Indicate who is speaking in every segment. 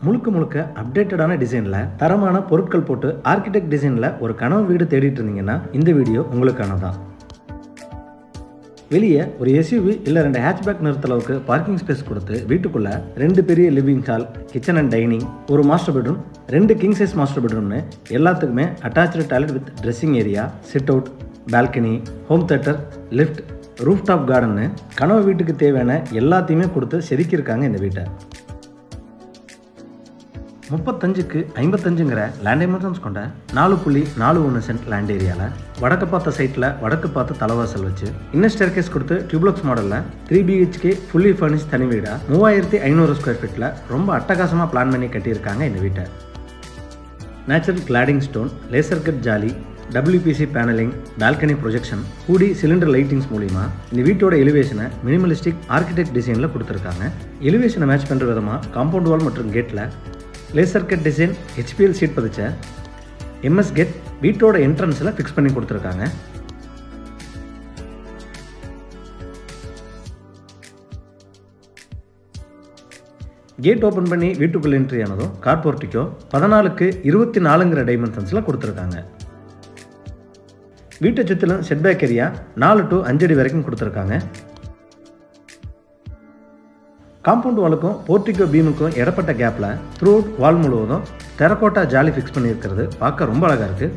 Speaker 1: முழுக்க முழுக்க அப்டேட்டடான டிசைனில் தரமான பொருட்கள் போட்டு ஆர்கிடெக்ட் டிசைனில் ஒரு கனவு வீடு தேடிட்டு இருந்தீங்கன்னா இந்த வீடியோ உங்களுக்கானதான். வெளியே ஒரு எஸ்யூவி இல்லை 2 ஹேட்ச்பேக் நிறுத்த அளவுக்கு பார்க்கிங் ஸ்பேஸ் கொடுத்து வீட்டுக்குள்ள 2 பெரிய living hall, kitchen and dining, ஒரு master bedroom, 2 king size master பெட்ரூம்னு எல்லாத்துக்குமே attach toilet with dressing area, sit out, balcony, home theatre, lift, roof top கார்டன்னு கனவு வீட்டுக்கு தேவையான எல்லாத்தையுமே கொடுத்து செதுக்கியிருக்காங்க இந்த வீட்டை. 35க்கு 55ங்கிற லேண்ட் டைமென்ஷன்ஸ் கொண்ட 4.41 சென்ட் லேண்ட் ஏரியாவில் வடக்கு பார்த்த சைட்டில் வடக்கு பார்த்து தலைவாசல் வச்சு இன்னர் ஸ்டேர்கேஸ் கொடுத்து டியூப்ளக்ஸ் மாடலில் 3 BHK ஃபுல்லி ஃபர்னிஷ் தனி வீடாக 3500 ஸ்கொயர் ஃபீட்டில் ரொம்ப அட்டகாசமாக பிளான் பண்ணி கட்டியிருக்காங்க இந்த வீட்டை. Natural cladding stone, laser cut jolly, WPC panelling, balcony projection, கூடி சிலிண்டர் லைட்டிங்ஸ் மூலிமா இந்த வீட்டோட எலிவேஷனை மினிமலிஸ்டிக் ஆர்கிடெக்ட் டிசைனில் கொடுத்துருக்காங்க. எலிவேஷனை மேட்ச் பண்ணுற விதமாக காம்பவுண்ட் வால் மற்றும் கேட்டில் laser cut design HPL sheet பதிச்ச MS கேட் வீட்டோட என்ட்ரன்ஸில் ஃபிக்ஸ் பண்ணி கொடுத்துருக்காங்க. கேட் ஓப்பன் பண்ணி வீட்டுக்குள்ள என்ட்ரி ஆனதும் கார் போர்ட்டிக்கோ 14க்கு 24ங்கிற டைமென்ஷன்ஸில் கொடுத்துருக்காங்க. வீட்டை சுற்றிலும் செட்பேக் ஏரியா 4 to 5 அடி வரைக்கும் கொடுத்துருக்காங்க. காம்பவுண்ட் வாலுக்கும் போர்ட்டிகோ பீமுக்கும் இடப்பட்ட கேப்பில் த்ரூ அவுட் வால் முழுவதும் டெரகோட்டா ஜாலி ஃபிக்ஸ் பண்ணியிருக்கிறது பார்க்க ரொம்ப அழகாக இருக்குது.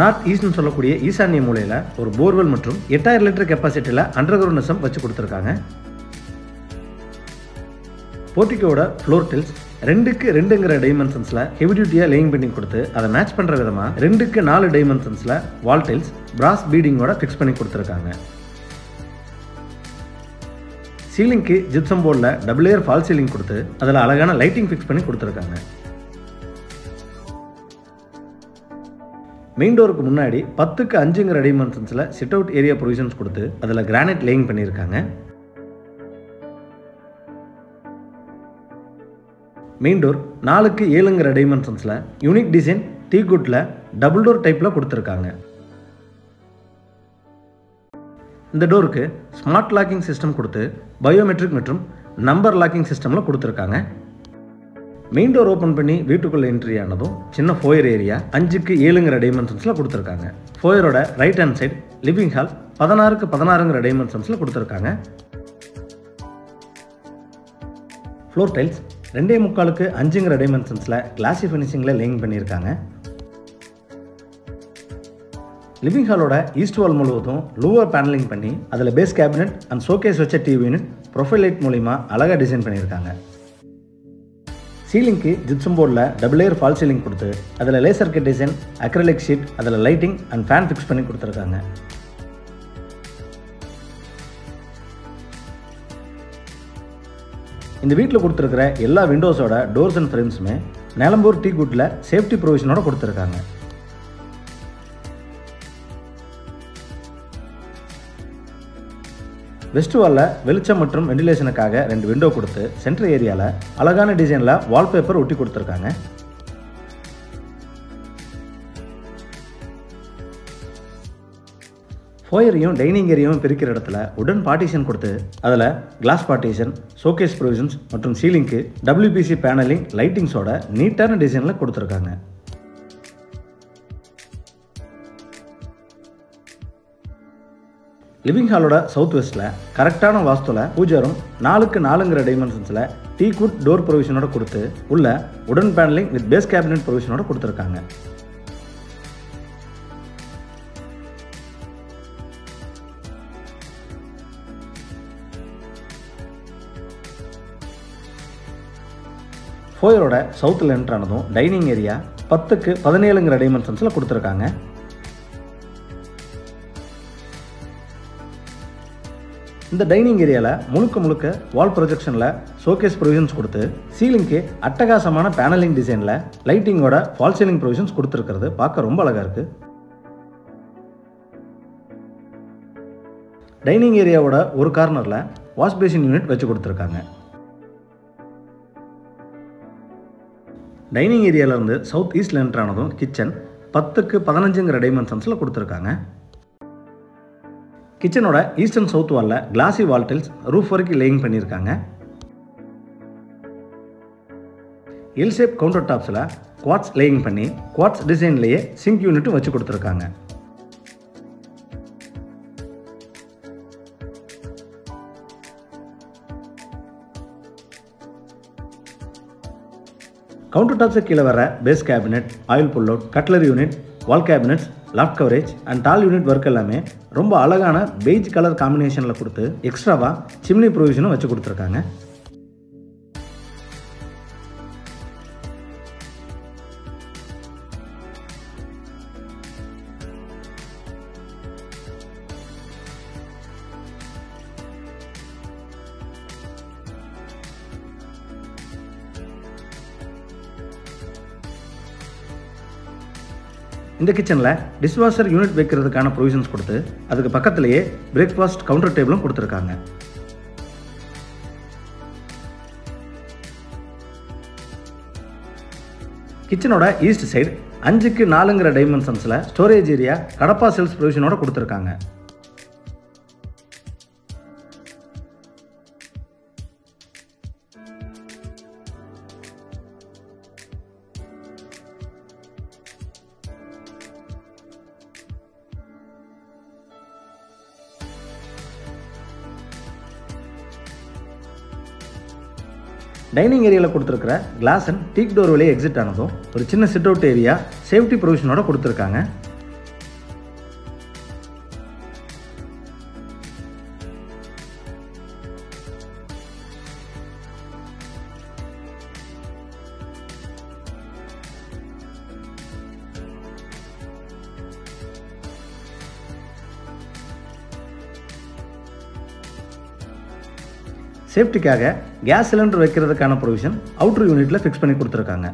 Speaker 1: நார்த் ஈஸ்ட்னு சொல்லக்கூடிய ஈசானிய மூலையில் ஒரு போர்வெல் மற்றும் 8000 லிட்டர் கெப்பாசிட்டியில் அண்டர் கிரவுண்ட் நெசம் வச்சு கொடுத்துருக்காங்க. போர்ட்டிகோட ஃப்ளோர் டில்ஸ் 2க்கு 2ங்கிற டைமென்ஷன்ஸில் ஹெவி டியூட்டியாக லேயிங் பண்ணி கொடுத்து அதை மேட்ச் பண்ணுற விதமாக 2க்கு 4 டைமென்ஷன்ஸில் வால் டைல்ஸ் பிராஸ் பீடிங்கோட ஃபிக்ஸ் பண்ணி கொடுத்துருக்காங்க. சீலிங்க்கு ஜிப்சம் போர்டில் டபுள் லேயர் ஃபால் சீலிங் கொடுத்து அதில் அழகான லைட்டிங் ஃபிக்ஸ் பண்ணி கொடுத்துருக்காங்க. மெயின் டோருக்கு முன்னாடி 10க்கு 5ங்கிற டைமென்ஷன்ஸில் சிட் அவுட் ஏரியா ப்ரொவிஷன்ஸ் கொடுத்து அதில் கிரானைட் லேயிங் பண்ணியிருக்காங்க. மெயின் டோர் 4க்கு 7ங்கிற டைமென்ஷன்ஸில் யூனிக் டிசைன் டீகுட்டில் டபுள் டோர் டைப்பில் கொடுத்துருக்காங்க. இந்த டோருக்கு ஸ்மார்ட் லாக்கிங் சிஸ்டம் கொடுத்து பயோமெட்ரிக் மற்றும் நம்பர் லாக்கிங் சிஸ்டமில் கொடுத்துருக்காங்க. மெயின் டோர் ஓப்பன் பண்ணி வீட்டுக்குள்ளே என்ட்ரி ஆனதும் சின்ன ஃபோயர் ஏரியா 5க்கு 7ங்கிற டைமென்ஷன்ஸில் கொடுத்துருக்காங்க. ஃபோயரோட right hand side living hall 16க்கு 16ங்கிற டைமென்ஷன்ஸில் கொடுத்துருக்காங்க. ஃப்ளோர் டைல்ஸ் 2.25க்கு 5ங்கிற டைமென்ஷன்ஸில் கிளாசி ஃபினிஷிங்கில் லேயிங் பண்ணியிருக்காங்க. லிவிங் ஹாலோட ஈஸ்ட் வால் முழுவதும் லூவர் பேனலிங் பண்ணி அதில் பேஸ் கேபினட் அண்ட் ஷோகேஸ் வச்ச டிவி யூனிட் ப்ரொஃபைல் லைட் மூலிமா அழகாக டிசைன் பண்ணியிருக்காங்க. சீலிங்க்கு ஜிப்சம் போர்டில் டபுள் லேயர் ஃபால் சீலிங் கொடுத்து அதில் laser cut design, acrylic sheet, அதில் லைட்டிங் அண்ட் ஃபேன் ஃபிக்ஸ் பண்ணி கொடுத்துருக்காங்க. இந்த வீட்டில் கொடுத்துருக்கிற எல்லா விண்டோஸோட டோர்ஸ் அண்ட் ஃப்ரேம்ஸுமே நிலம்பூர் டீகுட்டில் சேஃப்டி ப்ரொவிஷனோட கொடுத்துருக்காங்க. வெஸ்ட் வாலில் வெளிச்சம் மற்றும் வெண்டிலேஷனுக்காக 2 விண்டோ கொடுத்து சென்டர் ஏரியாவில் அழகான டிசைனில் வால்பேப்பர் ஒட்டி கொடுத்துருக்காங்க. ஃபோயரையும் டைனிங் ஏரியாவும் பிரிக்கிற இடத்துல உடன் பார்ட்டிஷன் கொடுத்து அதில் கிளாஸ் பார்ட்டிஷன், ஷோகேஸ் ப்ரொவிஷன்ஸ் மற்றும் சீலிங்க்கு WPC பேனலிங் லைட்டிங்ஸோட நீட்டான டிசைனில் கொடுத்துருக்காங்க. லிவிங் ஹாலோட சவுத் வெஸ்ட்டில் கரெக்டான வாஸ்துவில் பூஜாரும் 4க்கு 4ங்கிற டைமென்ஷன்ஸில் டீகுட் டோர் ப்ரொவிஷனோட கொடுத்து உள்ள உடன் பேனலிங் வித் பேஸ் கேபினட் ப்ரொவிஷனோட கொடுத்துருக்காங்க. ஃபோயரோட சவுத்தில் என்ட்ரானதும் டைனிங் ஏரியா 10க்கு 17ங்கிற டைமென்ஷன்ஸில் கொடுத்துருக்காங்க. இந்த டைனிங் ஏரியாவில் முழுக்க வால் ப்ரொஜெக்ஷனில் ஷோகேஸ் ப்ரொவிஷன்ஸ் கொடுத்து சீலிங்க்கு அட்டகாசமான பேனலிங் டிசைனில் லைட்டிங்கோட ஃபால் சீலிங் ப்ரொவிஷன்ஸ் கொடுத்துருக்கிறது பார்க்க ரொம்ப அழகாக இருக்குது. டைனிங் ஏரியாவோட ஒரு கார்னரில் வாஷ் பேசின் யூனிட் வச்சு கொடுத்துருக்காங்க. டைனிங் ஏரியாவிலேருந்து சவுத் ஈஸ்டில் என்ட்ரானதும் கிச்சன் 10க்கு 15ங்கிற டைமென்ஷன்ஸில் கொடுத்துருக்காங்க. கிச்சனோட ஈஸ்ட் அண்ட் சவுத் வாலில் கிளாசி வால் டைல்ஸ் ரூஃப் வரைக்கும் லேயிங் பண்ணியிருக்காங்க. எல் ஷேப் கவுண்டர் டாப்ஸில் குவாட்ஸ் லேயிங் பண்ணி குவாட்ஸ் டிசைன்லேயே சிங்க் யூனிட்டும் வச்சு கொடுத்துருக்காங்க. கவுண்டர் டாப்ஸுக்கு கீழே வர base cabinet, oil pull out, cutlery unit, wall cabinets, loft coverage and tall unit work எல்லாமே ரொம்ப அழகான பெய்ஜ் கலர் காம்பினேஷனில் கொடுத்து எக்ஸ்ட்ராவாக சிம்னி ப்ரொவிஷனும் வச்சு கொடுத்துருக்காங்க. இந்த கிச்சனில் டிஷ்வாஷர் யூனிட் வைக்கிறதுக்கான ப்ரொவிஷன்ஸ் கொடுத்து அதுக்கு பக்கத்திலேயே பிரேக்ஃபாஸ்ட் கவுண்டர் டேபிளும் கொடுத்துருக்காங்க. கிச்சனோட ஈஸ்ட் சைடு 5x4 டைமென்ஷன்ஸில் ஸ்டோரேஜ் ஏரியா கடப்பா செல்ஸ் ப்ரொவிஷனோட கொடுத்துருக்காங்க. டைனிங் ஏரியாவில் கொடுத்துருக்கிற கிளாஸ் அண்ட் டீக் டோர் வழியே எக்ஸிட் ஆனதும் ஒரு சின்ன சிட் அவுட் ஏரியா சேஃப்டி ப்ரொவிஷனோட கொடுத்துருக்காங்க. சேஃப்டிக்காக கேஸ் சிலிண்டர் வைக்கிறதுக்கான ப்ரொவிஷன் அவுட்டர் யூனிட்ல ஃபிக்ஸ் பண்ணி கொடுத்துருக்காங்க.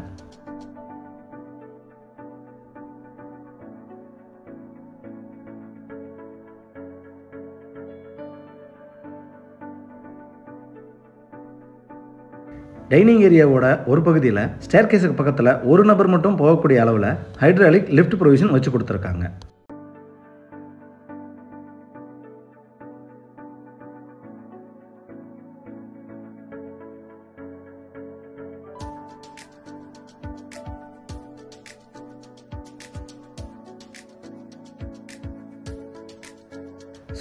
Speaker 1: டைனிங் ஏரியாவோட ஒரு பகுதியில் ஸ்டேர்கேஸுக்கு பக்கத்தில் ஒரு நபர் மட்டும் போகக்கூடிய அளவில் ஹைட்ராலிக் லிஃப்ட் ப்ரொவிஷன் வச்சு கொடுத்துருக்காங்க.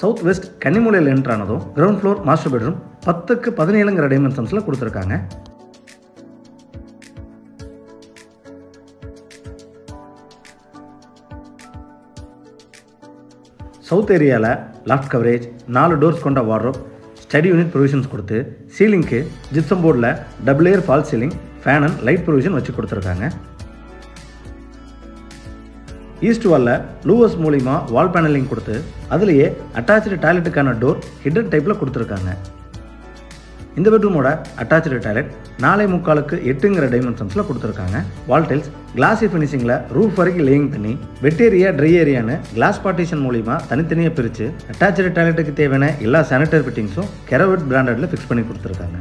Speaker 1: சவுத் வெஸ்ட் கன்னிமூலையில் என்ட்ரு ஆனதும் ground floor master bedroom 10x17 டைமென்ஷன்ஸில் கொடுத்துருக்காங்க. சவுத் ஏரியாவில் லாஃப்ட் கவரேஜ், 4 டோர்ஸ் கொண்ட வார்ட்ரோப், ஸ்டடி யூனிட் ப்ரொவிஷன்ஸ் கொடுத்து சீலிங்க்கு ஜிப்சம் போர்டில் double layer fall ceiling, fan and light provision வச்சு கொடுத்துருக்காங்க. ஈஸ்ட் வாலில் லூவர்ஸ் மூலிமா வால் பேனலிங் கொடுத்து அதுலேயே அட்டாச்சு டாய்லெட்டுக்கான டோர் ஹிடன் டைப்பில் கொடுத்துருக்காங்க. இந்த பெட்ரூமோட அட்டாச்சு டாய்லெட் 4.75 டைமென்ஷன்ஸில் கொடுத்துருக்காங்க. வால் டைல்ஸ் கிளாஸி ஃபினிஷிங்கில் ரூஃப் வரைக்கும் லேயிங் பண்ணி வெட் ஏரியா, ட்ரை ஏரியான்னு கிளாஸ் பார்ட்டிஷன் மூலிமா தனித்தனியாக பிரித்து அட்டாச்சு டாய்லெட்டுக்கு தேவையான எல்லா சானிட்டரி ஃபிட்டிங்ஸும் கெரவெட் பிராண்டடில் ஃபிக்ஸ் பண்ணி கொடுத்துருக்காங்க.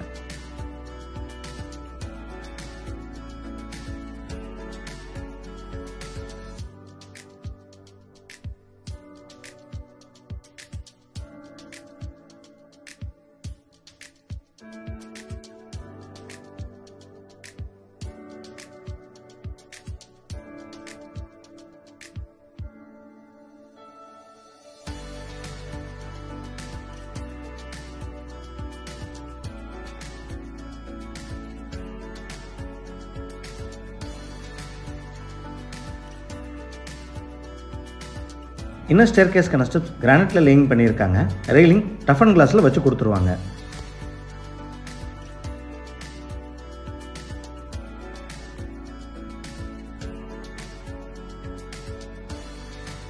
Speaker 1: இன்னர் ஸ்டேர்கேஸ்க்கான ஸ்டெப்ஸ் கிரானைட்ல லேயிங் பண்ணியிருக்காங்க. ரெயிலிங் டஃப் அண்ட் கிளாஸ்ல வச்சு கொடுத்துருவாங்க.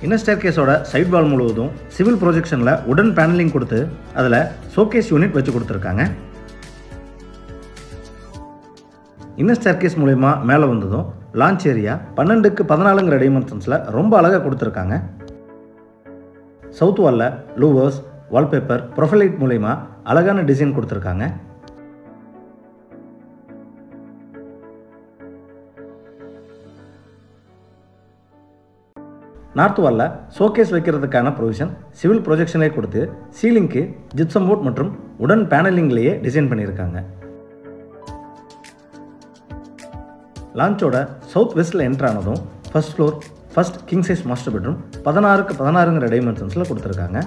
Speaker 1: இன்னர் ஸ்டேர்கேஸோட சைட் வால் முழுவதும் சிவில் ப்ரொஜெக்ஷனில் உடன் பேனலிங் கொடுத்து அதில் ஷோகேஸ் யூனிட் வச்சு கொடுத்துருக்காங்க. இன்னர் ஸ்டேர்கேஸ் மூலமா மேலே வந்ததும் லான்ச் ஏரியா 12x14 டைமென்ஷன்ஸில் ரொம்ப அழகாக கொடுத்துருக்காங்க. சவுத் வாலில் லூவர்ஸ், வால்பேப்பர், ப்ரொஃபைலைட் மூலமா அழகான டிசைன் கொடுத்துருக்காங்க. நார்த் வாலில் ஷோகேஸ் வைக்கிறதுக்கான ப்ரொவிஷன் சிவில் ப்ரொஜெக்ஷனே கொடுத்து சீலிங்க்கு ஜிப்சம் போர்ட் மற்றும் உடன் பேனலிங்லேயே டிசைன் பண்ணியிருக்காங்க. லான்ச்சோட சவுத் வெஸ்ட்டில் என்ட்ரானதும் first floor first king size master bedroom 16க்கு 16ங்கிற டைமென்ஷன்ஸில் கொடுத்துருக்காங்க.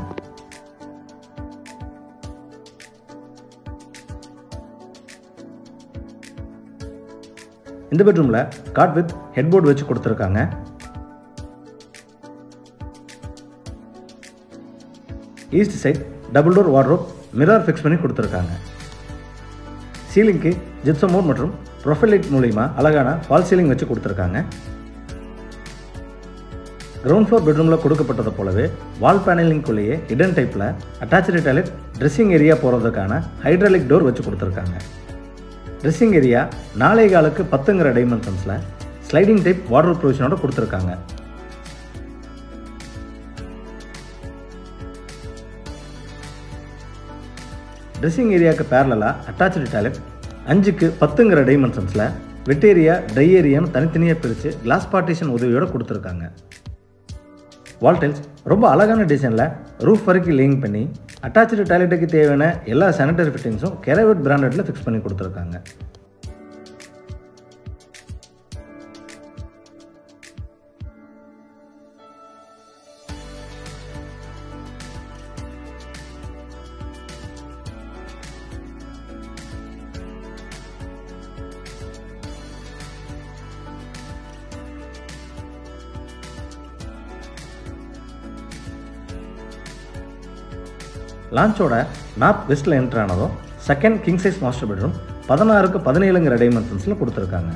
Speaker 1: இந்த பெட்ரூமில் காட் வித் ஹெட்போர்டு வச்சு கொடுத்துருக்காங்க. East side double door wardrobe mirror fix பண்ணி கொடுத்துருக்காங்க. சீலிங்க்கு ஜிப்சம் போர்ட் மற்றும் ப்ரொஃபைல் லைட் மூலிமா அழகான ஃபால் சீலிங் வச்சு கொடுத்துருக்காங்க. கிரவுண்ட் ஃப்ளோர் பெட்ரூமில் கொடுக்கப்பட்டதை போலவே வால் பேனலிங்குள்ளேயே ஹிடன் டைப்பில் அட்டாச்சு டாய்லெட் ட்ரெஸ்ஸிங் ஏரியா போகிறதுக்கான ஹைட்ராலிக் டோர் வச்சு கொடுத்துருக்காங்க. ட்ரெஸ்ஸிங் ஏரியா 4.25க்கு 10ங்கிற டைமென்ஷன்ஸில் ஸ்லைடிங் டைப் வார்ட்ரோப் ப்ரொவிஷனோட கொடுத்துருக்காங்க. ட்ரெஸ்ஸிங் ஏரியாவுக்கு பேரலாக அட்டாச்சு டாய்லெட் 5க்கு 10ங்கிற டைமென்ஷன்ஸில் வெட் ஏரியா ட்ரை ஏரியான்னு தனித்தனியாக பிரித்து கிளாஸ் பார்ட்டிஷன் உதவியோடு கொடுத்துருக்காங்க. வால் டைல்ஸ் ரொம்ப அழகான டிசைனில் ரூஃப் வரைக்கும் லேயிங் பண்ணி அட்டாச்சு டாய்லெட்டுக்கு தேவையான எல்லா சானிட்டரி ஃபிட்டிங்ஸும் கெரவெட் பிராண்டடில் ஃபிக்ஸ் பண்ணி கொடுத்துருக்காங்க. லான்ச்சோட நார்த் வெஸ்ட்டில் என்ட்ரானதும் second king size master bedroom 16க்கு 17ங்கிற டைமென்ஷன்ஸில் கொடுத்துருக்காங்க.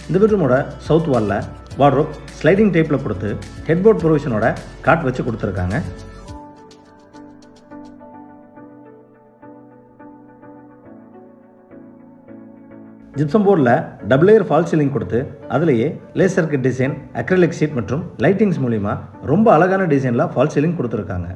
Speaker 1: இந்த பெட்ரூமோட சவுத் வாலில் வார்ட்ரோப் ஸ்லைடிங் டைப்பில் கொடுத்து ஹெட்போர்ட் ப்ரொவிஷனோட காட் வச்சு கொடுத்துருக்காங்க. ஜிப்சம் போர்டில் டபுள் லேயர் ஃபால் சீலிங் கொடுத்து அதிலேயே laser cut design, acrylic sheet மற்றும் லைட்டிங்ஸ் மூலிமா ரொம்ப அழகான டிசைனில் ஃபால் சீலிங் கொடுத்துருக்காங்க.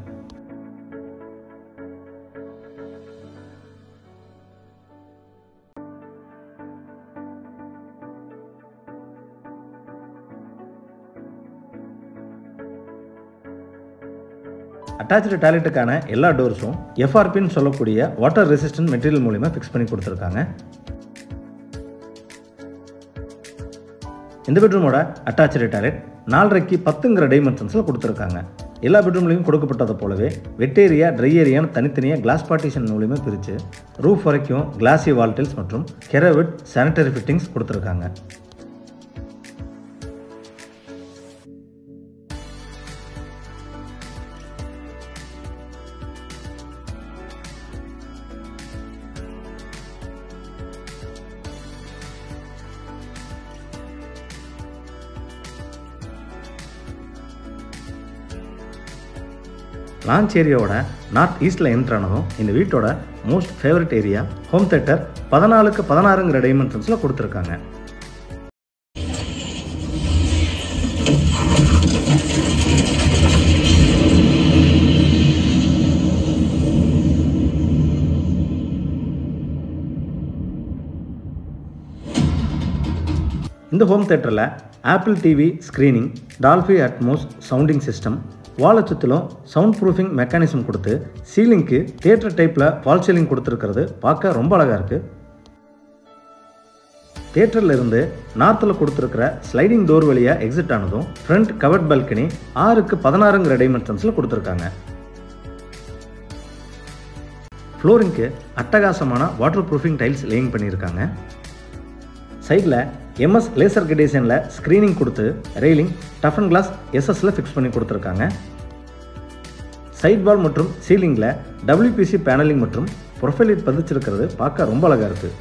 Speaker 1: அட்டாச்சு டாய்லெட்டுக்கான எல்லா டோர்ஸும் எஃப்ஆர்பின்னு சொல்லக்கூடிய வாட்டர் ரெசிஸ்டன்ட் மெட்டீரியல் மூலிமா ஃபிக்ஸ் பண்ணி கொடுத்துருக்காங்க. இந்த பெட்ரூமோட அட்டாச்சு டாய்லெட் 4.5க்கு 10ங்கிற டைமென்ஷன்ஸில் கொடுத்துருக்காங்க. எல்லா பெட்ரூம்லையும் கொடுக்கப்பட்டதை போலவே வெட் ஏரியா ட்ரை ஏரியான்னு தனித்தனியாக கிளாஸ் பார்ட்டிஷன் மூலிமா பிரித்து ரூஃப் வரைக்கும் கிளாசி வால் டைல்ஸ் மற்றும் கெரவெட் சானிட்டரி ஃபிட்டிங்ஸ் கொடுத்துருக்காங்க. லான்ச் ஏரியாவோட நார்த் ஈஸ்டில் என்ட்ரானதும் இந்த வீட்டோட most favourite area home theatre 14க்கு 16ங்கிற டைமென்ஷன்ஸில் கொடுத்துருக்காங்க. இந்த ஹோம் தியேட்டரில் Apple TV screening, Dolby Atmos sounding system, வாலை சுற்றிலும் சவுண்ட் ப்ரூஃபிங் மெக்கானிசம் கொடுத்து சீலிங்க்கு தியேட்டர் டைப்பில் ஃபால் சீலிங் கொடுத்துருக்கிறது பார்க்க ரொம்ப அழகாக இருக்குது. தியேட்டரில் இருந்து நார்த்தில் கொடுத்துருக்கிற ஸ்லைடிங் டோர் வழியாக எக்ஸிட் ஆனதும் ஃப்ரண்ட் கவர்ட் பால்கனி 6க்கு 16ங்கிற டைமென்ஷன்ஸில் கொடுத்துருக்காங்க. ஃப்ளோரிங்க்கு அட்டகாசமான வாட்டர் ப்ரூஃபிங் டைல்ஸ் லேயிங் பண்ணியிருக்காங்க. சைடில் எம்எஸ் லேசர் கட் டிசைனில் ஸ்க்ரீனிங் கொடுத்து ரெயிலிங் டஃப் அண்ட் கிளாஸ் எஸ்எஸ்ல ஃபிக்ஸ் பண்ணி கொடுத்துருக்காங்க. சைட் வால் மற்றும் சீலிங்கில் டபிள்யூபிசி பேனலிங் மற்றும் ப்ரொஃபைல் லைட் பதிச்சிருக்கிறது பார்க்க ரொம்ப அழகாக இருக்குது.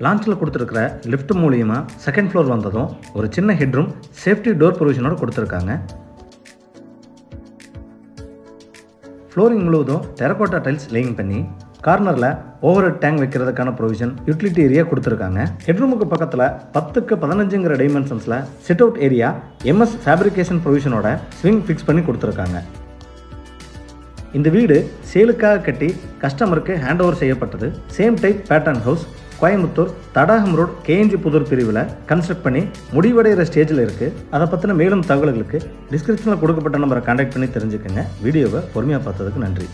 Speaker 1: லான்ச்சில் கொடுத்துருக்கிற லிஃப்ட் மூலியமாக செகண்ட் ஃப்ளோர் வந்ததும் ஒரு சின்ன ஹெட்ரூம் சேஃப்டி டோர் ப்ரொவிஷனோட கொடுத்துருக்காங்க. ஃப்ளோரிங் முழுவதும் டெரகோட்டா டைல்ஸ் லேயிங் பண்ணி கார்னரில் ஓவர் ஹெட் டேங்க் வைக்கிறதுக்கான ப்ரொவிஷன் யூட்டிலிட்டி ஏரியா கொடுத்துருக்காங்க. ஹெட்ரூமுக்கு பக்கத்தில் 10க்கு 15ங்கிற டைமென்ஷன்ஸில் sit out area MS fabrication ப்ரொவிஷனோட ஸ்விங் ஃபிக்ஸ் பண்ணி கொடுத்துருக்காங்க. இந்த வீடு சேலுக்காக கட்டி கஸ்டமருக்கு ஹேண்ட் ஓவர் செய்யப்பட்டது. Same type pattern house Coimbatore Thadagam road KNG Pudur பிரிவில் கன்ஸ்ட்ரக்ட் பண்ணி முடிவடைகிற ஸ்டேஜில் இருக்குது. அதை பற்றின மேலும் தகவல்களுக்கு டிஸ்கிரிப்ஷனில் கொடுக்கப்பட்ட நம்பரை கான்டாக்ட் பண்ணி தெரிஞ்சுக்கங்க. வீடியோவை பொறுமையாக பார்த்ததுக்கு நன்றி.